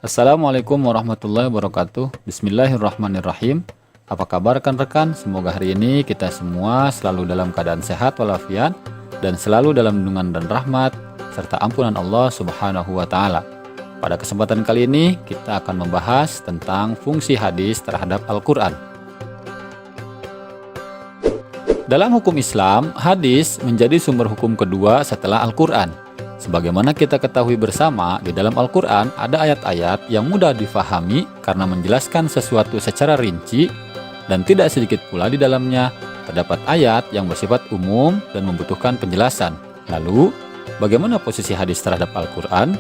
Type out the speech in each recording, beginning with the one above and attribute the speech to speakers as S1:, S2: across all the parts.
S1: Assalamualaikum warahmatullahi wabarakatuh. Bismillahirrahmanirrahim. Apa kabar rekan-rekan? Semoga hari ini kita semua selalu dalam keadaan sehat walafiat dan selalu dalam lindungan dan rahmat serta ampunan Allah Subhanahu wa taala. Pada kesempatan kali ini kita akan membahas tentang fungsi hadis terhadap Al-Qur'an. Dalam hukum Islam, hadis menjadi sumber hukum kedua setelah Al-Qur'an. Sebagaimana kita ketahui bersama, di dalam Al-Quran ada ayat-ayat yang mudah difahami karena menjelaskan sesuatu secara rinci, dan tidak sedikit pula di dalamnya terdapat ayat yang bersifat umum dan membutuhkan penjelasan. Lalu, bagaimana posisi hadis terhadap Al-Quran?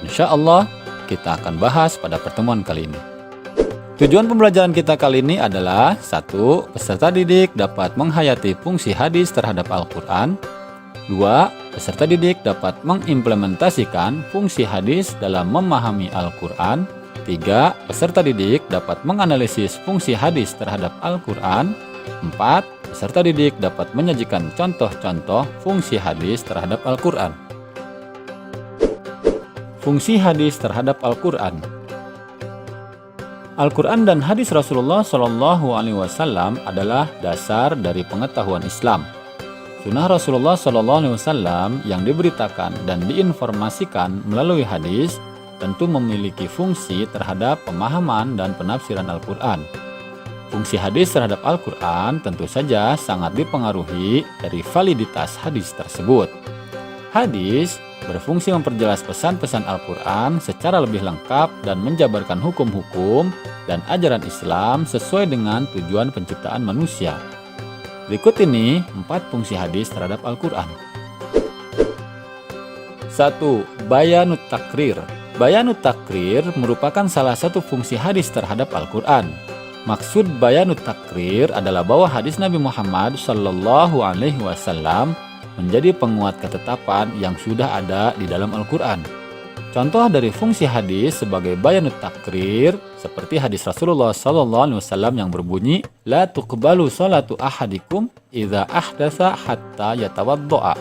S1: Insya Allah, kita akan bahas pada pertemuan kali ini. Tujuan pembelajaran kita kali ini adalah 1. Peserta didik dapat menghayati fungsi hadis terhadap Al-Quran. 2. Peserta didik dapat mengimplementasikan fungsi hadis dalam memahami Al-Quran. 3. Peserta didik dapat menganalisis fungsi hadis terhadap Al-Quran. 4. Peserta didik dapat menyajikan contoh-contoh fungsi hadis terhadap Al-Quran. Fungsi hadis terhadap Al-Quran. Al-Quran dan hadis Rasulullah SAW adalah dasar dari pengetahuan Islam. Sunnah Rasulullah SAW yang diberitakan dan diinformasikan melalui hadis tentu memiliki fungsi terhadap pemahaman dan penafsiran Al-Quran. Fungsi hadis terhadap Al-Quran tentu saja sangat dipengaruhi dari validitas hadis tersebut. Hadis berfungsi memperjelas pesan-pesan Al-Quran secara lebih lengkap dan menjabarkan hukum-hukum dan ajaran Islam sesuai dengan tujuan penciptaan manusia. Berikut ini 4 fungsi hadis terhadap Al-Quran. 1. Bayanut takrir. Bayanut takrir merupakan salah satu fungsi hadis terhadap Al-Quran. Maksud bayanut takrir adalah bahwa hadis Nabi Muhammad SAW menjadi penguat ketetapan yang sudah ada di dalam Al-Quran. Contoh dari fungsi hadis sebagai bayanut takrir seperti hadis Rasulullah SAW yang berbunyi, La tuqbalu salatu ahadikum idza ahdatsa hatta yatawaddo'a.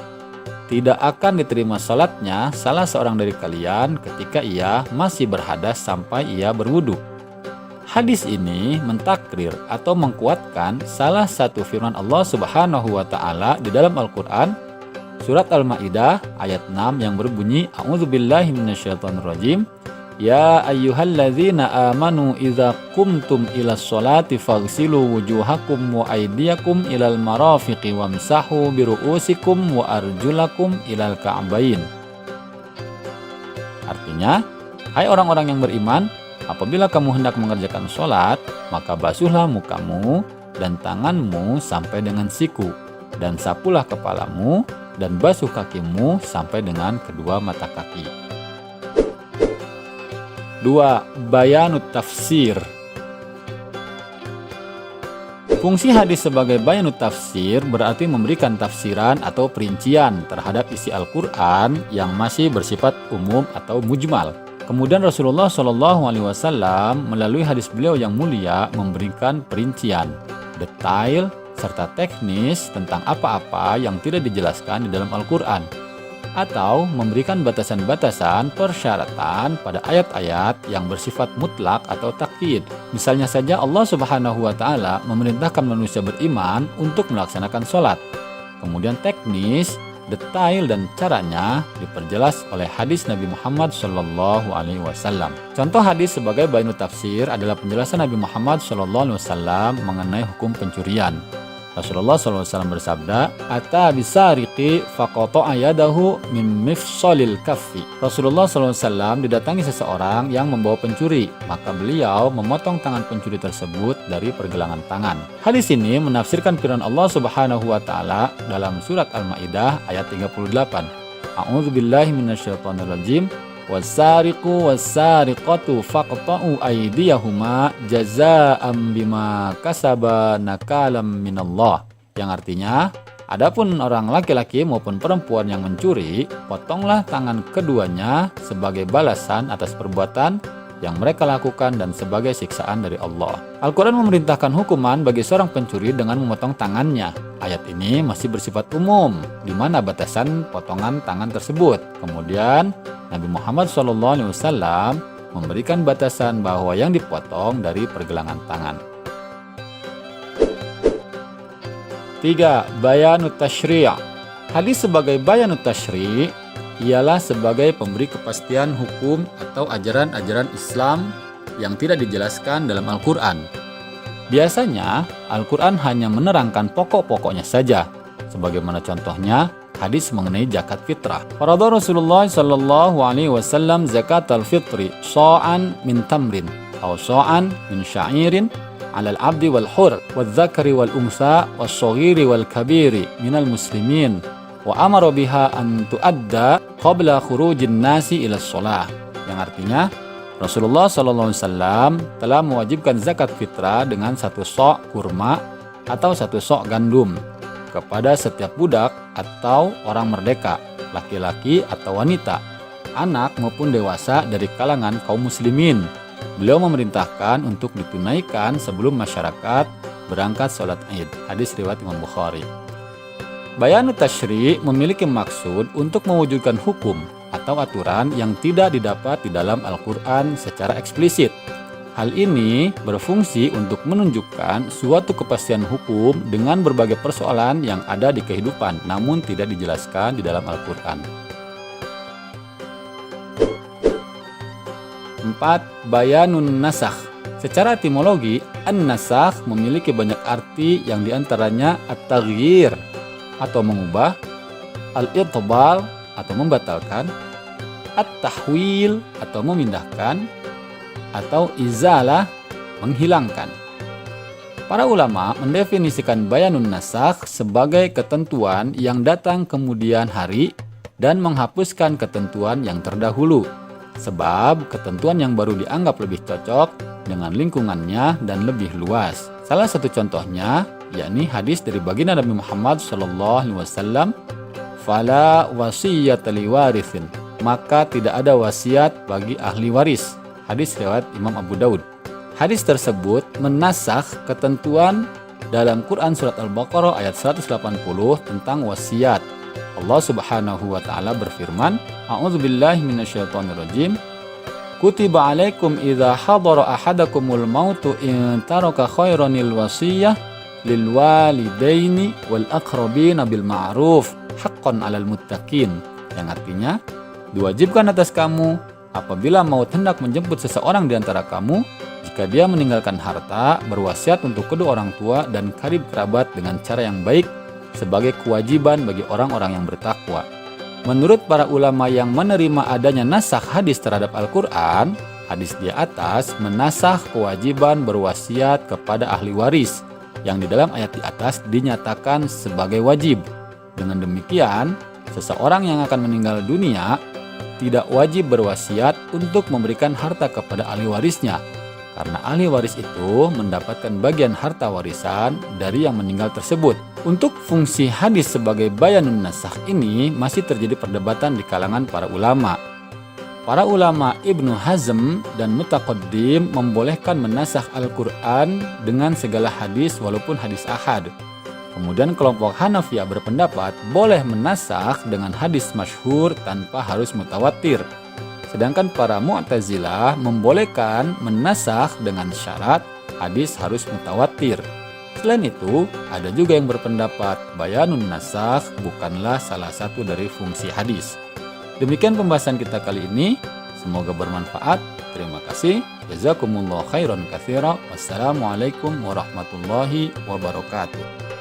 S1: Tidak akan diterima salatnya salah seorang dari kalian ketika ia masih berhadas sampai ia berwudu. Hadis ini mentakrir atau mengkuatkan salah satu firman Allah Subhanahu wa taala di dalam Al-Qur'an Surat Al-Ma'idah ayat 6 yang berbunyi, A'udzubillahi minasyaitonirrajim. Ya ayyuhalladzina amanu idza qumtum ilas sholati faghsilu wujuhakum wa aydiyakum ilal marafiqi wamsahu biru'usikum wa arjulakum ilal ka'bain. Artinya, hai orang-orang yang beriman, apabila kamu hendak mengerjakan sholat, maka basuhlah mukamu dan tanganmu sampai dengan siku, dan sapulah kepalamu dan basuh kakimu sampai dengan kedua mata kaki. 2. Bayanut tafsir. Fungsi hadis sebagai bayanut tafsir berarti memberikan tafsiran atau perincian terhadap isi Al-Quran yang masih bersifat umum atau mujmal. Kemudian Rasulullah SAW melalui hadis beliau yang mulia memberikan perincian, detail, serta teknis tentang apa-apa yang tidak dijelaskan di dalam Al-Quran, atau memberikan batasan-batasan persyaratan pada ayat-ayat yang bersifat mutlak atau takyid. Misalnya saja Allah Subhanahu wa taala memerintahkan manusia beriman untuk melaksanakan sholat. Kemudian teknis, detail dan caranya diperjelas oleh hadis Nabi Muhammad SAW. Contoh hadis sebagai bayanut tafsir adalah penjelasan Nabi Muhammad SAW mengenai hukum pencurian. Rasulullah SAW bersabda, Ata bisariqi faqata'a yadahu min mifsalil kaffi. Rasulullah SAW didatangi seseorang yang membawa pencuri, maka beliau memotong tangan pencuri tersebut dari pergelangan tangan. Hadis ini menafsirkan firman Allah Subhanahu wa taala dalam surat Al-Maidah ayat 38. A'udzubillahi minasyaitonirrajim. Wasariqu wasariqatu faqta'u aydiyahuma jazaa'an bima kasaba nakalam minallah. Yang artinya, adapun orang laki-laki maupun perempuan yang mencuri, potonglah tangan keduanya sebagai balasan atas perbuatan yang mereka lakukan dan sebagai siksaan dari Allah. Al-Quran memerintahkan hukuman bagi seorang pencuri dengan memotong tangannya. Ayat ini masih bersifat umum, di mana batasan potongan tangan tersebut. Kemudian Nabi Muhammad SAW memberikan batasan bahwa yang dipotong dari pergelangan tangan. 3. Bayanut Tashri'. Hadis sebagai bayanut tashri' ialah sebagai pemberi kepastian hukum atau ajaran-ajaran Islam yang tidak dijelaskan dalam Al-Quran. Biasanya, Al-Quran hanya menerangkan pokok-pokoknya saja, sebagaimana contohnya hadis mengenai zakat fitrah. Farada Rasulullah sallallahu alaihi wasallam zakat al-fitri sha'an min tamrin atau sha'an min sya'irin 'ala al-'abdi wal hur wal dzakari wal unsa was shaghiri wal kabiri minal muslimin wa amara biha an tuadda qabla khurujin nasi ila shalah. Yang artinya Rasulullah sallallahu alaihi wasallam telah mewajibkan zakat fitrah dengan 1 sok kurma atau 1 sok gandum kepada setiap budak atau orang merdeka, laki-laki atau wanita, anak maupun dewasa dari kalangan kaum muslimin. Beliau memerintahkan untuk ditunaikan sebelum masyarakat berangkat sholat Id. Hadis riwayat Imam Bukhari. Bayanut Tashri' memiliki maksud untuk mewujudkan hukum atau aturan yang tidak didapat di dalam Al-Quran secara eksplisit. Hal ini berfungsi untuk menunjukkan suatu kepastian hukum dengan berbagai persoalan yang ada di kehidupan, namun tidak dijelaskan di dalam Al-Quran. 4. Bayanun nasakh. Secara etimologi, an-nasakh memiliki banyak arti yang diantaranya at-taghyir atau mengubah, al-idbal atau membatalkan, at-tahwil atau memindahkan, atau izalah menghilangkan. Para ulama mendefinisikan bayanun nasakh sebagai ketentuan yang datang kemudian hari dan menghapuskan ketentuan yang terdahulu, sebab ketentuan yang baru dianggap lebih cocok dengan lingkungannya dan lebih luas. Salah satu contohnya yakni hadis dari baginda Nabi Muhammad SAW, "Fala wasiyyata liwarithin," maka tidak ada wasiat bagi ahli waris. Hadis riwayat Imam Abu Daud. Hadis tersebut menasakh ketentuan dalam Quran surat Al-Baqarah ayat 180 tentang wasiat. Allah Subhanahu wa taala berfirman, "A'udzubillahi minasyaitonirrajim. Kutiba 'alaikum idza hadara ahadakumul mautu in taraka khairanil wasiyah lil walidaini wal aqrabina bil ma'ruf haqqan 'alal muttaqin." Yang artinya, diwajibkan atas kamu apabila maut hendak menjemput seseorang di antara kamu, jika dia meninggalkan harta, berwasiat untuk kedua orang tua dan karib kerabat dengan cara yang baik sebagai kewajiban bagi orang-orang yang bertakwa. Menurut para ulama yang menerima adanya nasakh hadis terhadap Al-Quran, hadis di atas menasakh kewajiban berwasiat kepada ahli waris yang di dalam ayat di atas dinyatakan sebagai wajib. Dengan demikian, seseorang yang akan meninggal dunia tidak wajib berwasiat untuk memberikan harta kepada ahli warisnya, karena ahli waris itu mendapatkan bagian harta warisan dari yang meninggal tersebut. Untuk fungsi hadis sebagai bayanun nasakh ini masih terjadi perdebatan di kalangan para ulama. Para ulama Ibnu Hazm dan Mutaqaddim membolehkan menasakh Al-Quran dengan segala hadis walaupun hadis ahad. Kemudian kelompok Hanafiyah berpendapat boleh menasakh dengan hadis masyhur tanpa harus mutawatir. Sedangkan para Mu'tazilah membolehkan menasakh dengan syarat hadis harus mutawatir. Selain itu, ada juga yang berpendapat bayanun nasakh bukanlah salah satu dari fungsi hadis. Demikian pembahasan kita kali ini. Semoga bermanfaat. Terima kasih. Jazakumullah khairan katsira. Wassalamualaikum warahmatullahi wabarakatuh.